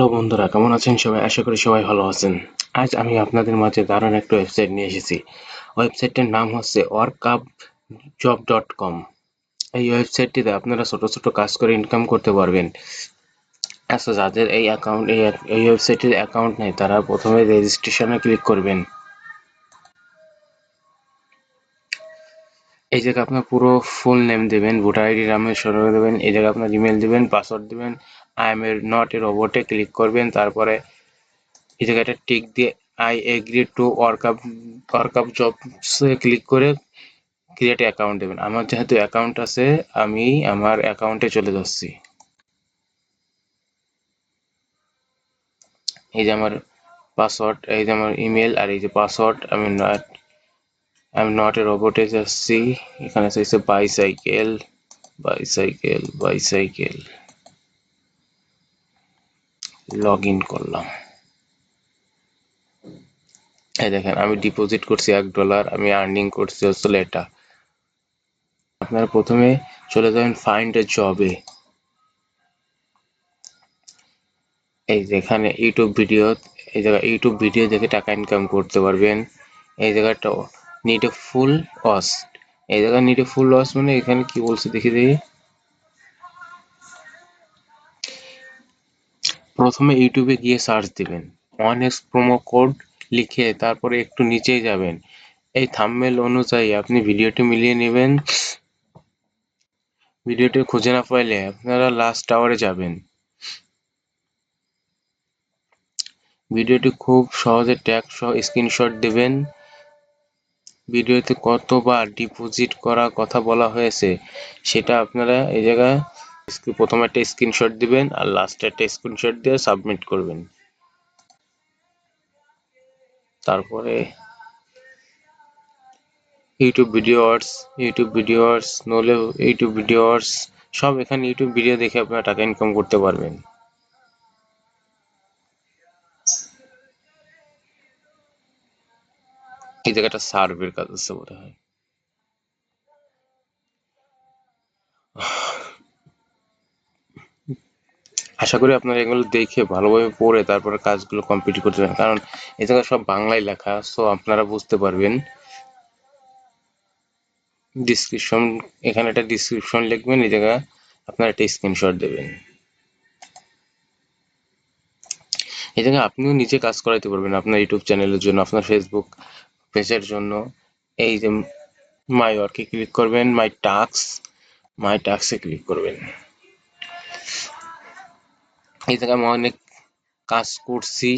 Hello বন্ধুরা, কেমন আছেন সবাই? আশা করি সবাই ভালো আছেন। আজ আমি আপনাদের মাঝে দারুণ একটা ওয়েবসাইট নিয়ে এসেছি। ওয়েবসাইটটির নাম হচ্ছে workupjob.com। এই ওয়েবসাইটটিতে আপনারা ছোট ছোট কাজ করে ইনকাম করতে পারবেন। আচ্ছা, যাদের এই ওয়েবসাইটের অ্যাকাউন্ট নেই তারা প্রথমে রেজিস্ট্রেশনে ক্লিক করবেন। এই জায়গায় আপনার পুরো ফুল নেম দেবেন, ভোটার আইডি নামের সঙ্গে দেবেন। এই জায়গায় আপনার ইমেল দেবেন, পাসওয়ার্ড দেবেন। আই এম নট এ রোবটে ক্লিক করবেন। তারপরে এই জায়গায় একটা টিক দিয়ে আই এগ্রি টু ওয়ার্কআপ জবসে ক্লিক করে ক্রিয়েট অ্যাকাউন্ট দেবেন। আমার যেহেতু অ্যাকাউন্ট আছে, আমি আমার অ্যাকাউন্টে চলে যাচ্ছি। এই যে আমার পাসওয়ার্ড, এই যে আমার ইমেল, আর এই যে পাসওয়ার্ড। আমি নট এ রোবটে যাচ্ছি। এখানে চাইছে bicycle bicycle bicycle. Log in করলাম। এই দেখেন, আমি ডিপোজিট করছি $1, আমি আর্নিং করছি হচ্ছে এটা। আপনারা প্রথমে চলে যাবেন ফাইন্ড এ জবে। এই যেখানে ইউটিউব ভিডিও, এই জায়গায় ইউটিউব ভিডিও দেখে টাকা ইনকাম করতে পারবেন। এই জায়গাটা নিড এ ফুল ওয়াচ। এই জায়গায় নিড এ ফুল ওয়াচ মানে এখানে কি বলছে দেখি দেখি। প্রথমে ইউটিউবে গিয়ে সার্চ দিবেন 1x প্রোমো কোড লিখে, তারপরে একটু নিচেই যাবেন। এই থাম্বনেল অনুযায়ী আপনি ভিডিওটি মিলিয়ে নেবেন। ভিডিওটি খুঁজে না পাইলে আপনারা লাস্ট আওয়ারে যাবেন। ভিডিওটি খুব সহজে ট্যাগ সহ স্ক্রিনশট দেবেন। ভিডিওতে কতবার ডিপোজিট করার কথা বলা হয়েছে সেটা আপনারা এই জায়গায় প্রথমে একটা স্ক্রিনশট দিবেন আর লাস্টে একটা স্ক্রিনশট দিয়ে সাবমিট করবেন। তারপরে ইউটিউব ভিডিওস নলে ইউটিউব ভিডিওস সব এখানে ইউটিউব ভিডিও দেখে আপনারা টাকা ইনকাম করতে পারবেন। এই জায়গাটা সার্ভের কাজ আছে বোধ হয়। আশা করি আপনারা এগুলো দেখে ভালোভাবে পড়ে তারপরে কাজগুলো কমপ্লিট করতে পারেন, কারণ এই জায়গায় সব বাংলায় লেখা, সো আপনারা বুঝতে পারবেন। ডিসক্রিপশন, এখানে একটা ডিসক্রিপশন লিখবেন, এই জায়গায় আপনারা একটা স্ক্রিনশট দেবেন। এই জায়গায় আপনিও নিজে কাজ করাইতে পারবেন আপনার ইউটিউব চ্যানেলের জন্য, আপনার ফেসবুক পেজের জন্য। এই যে মাই ওয়ার্কে ক্লিক করবেন, মাই টাস্কে ক্লিক করবেন। এই জায়গায় আমি অনেক কাজ করছি,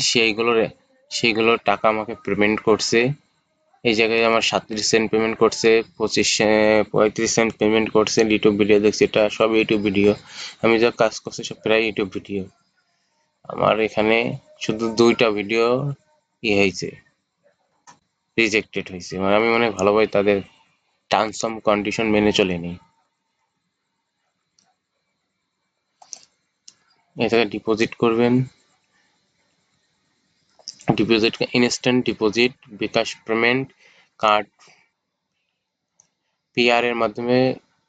সেইগুলোর টাকা আমাকে পেমেন্ট করছে। এই জায়গায় আমার 37 সেন্ট পেমেন্ট করছে, 35 সেন্ট পেমেন্ট করছে। ইউটিউব ভিডিও দেখছি, এটা সব ইউটিউব ভিডিও। আমি যা কাজ করছি সব প্রায় ইউটিউব ভিডিও। আমার এখানে শুধু 2টা ভিডিও হয়েছে, রিজেক্টেড হয়েছে, মানে আমি অনেক ভালোভাবে তাদের টার্মস অ্যান্ড কন্ডিশন মেনে চলিনি। এই জায়গায় ডিপোজিট করবেন। ইনস্ট্যান্ট ডিপোজিট, বিকাশ পেমেন্ট, কার্ড, পিআর এর মাধ্যমে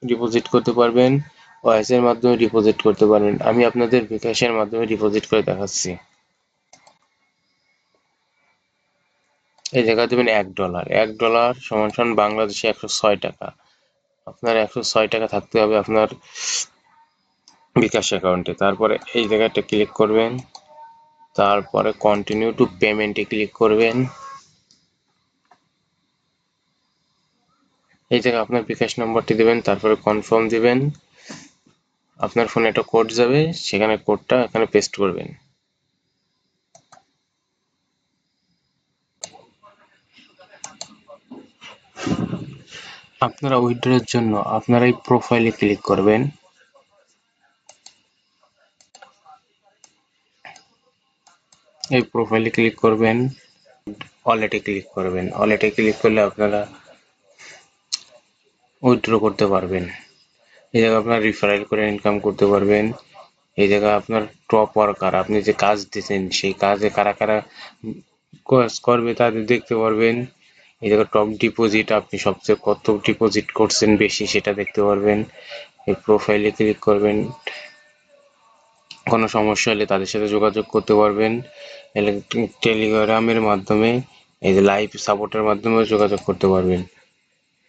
ডিপোজিট করতে পারবেন, ওএস এর মাধ্যমে ডিপোজিট করতে পারবেন। আমি আপনাদের বিকাশের মাধ্যমে ডিপোজিট করে দেখাচ্ছি। এই জায়গায় দেবেন $1। $1 সমান সমান বাংলাদেশে 106 টাকা। আপনার 106 টাকা থাকতে হবে আপনার বিকাশ অ্যাকাউন্টে। তারপরে এই জায়গাটা ক্লিক করবেন, তারপরে কন্টিনিউ টু পেমেন্টে ক্লিক করবেন। এই জায়গায় আপনার বিকাশ নম্বরটি দেবেন, তারপরে কনফার্ম দিবেন। আপনার ফোনে একটা কোড যাবে, সেখানে কোডটা এখানে পেস্ট করবেন। আপনারা উইথড্রয়ের জন্য আপনারা এই প্রোফাইলে ক্লিক করবেন। এই প্রোফাইলে ক্লিক করবেন, ওয়ালেটে ক্লিক করবেন। ওয়ালেটে ক্লিক করলে আপনারা উইথড্র করতে পারবেন। এই জায়গায় আপনার রিফারেল করে ইনকাম করতে পারবেন। এই জায়গায় আপনার টপ ওয়ার্কার, আপনি যে কাজ দিচ্ছেন সেই কাজে কারা কারা কাজ করবে তাদের দেখতে পারবেন। এই জায়গায় টপ ডিপোজিট, আপনি সবচেয়ে কত ডিপোজিট করছেন বেশি সেটা দেখতে পারবেন। এই প্রোফাইলে ক্লিক করবেন। কোনো সমস্যা হলে তাদের সাথে যোগাযোগ করতে পারবেন। টেলিগ্রামের মাধ্যমে এই যে লাইভ সাপোর্টের মাধ্যমেও যোগাযোগ করতে পারবেন।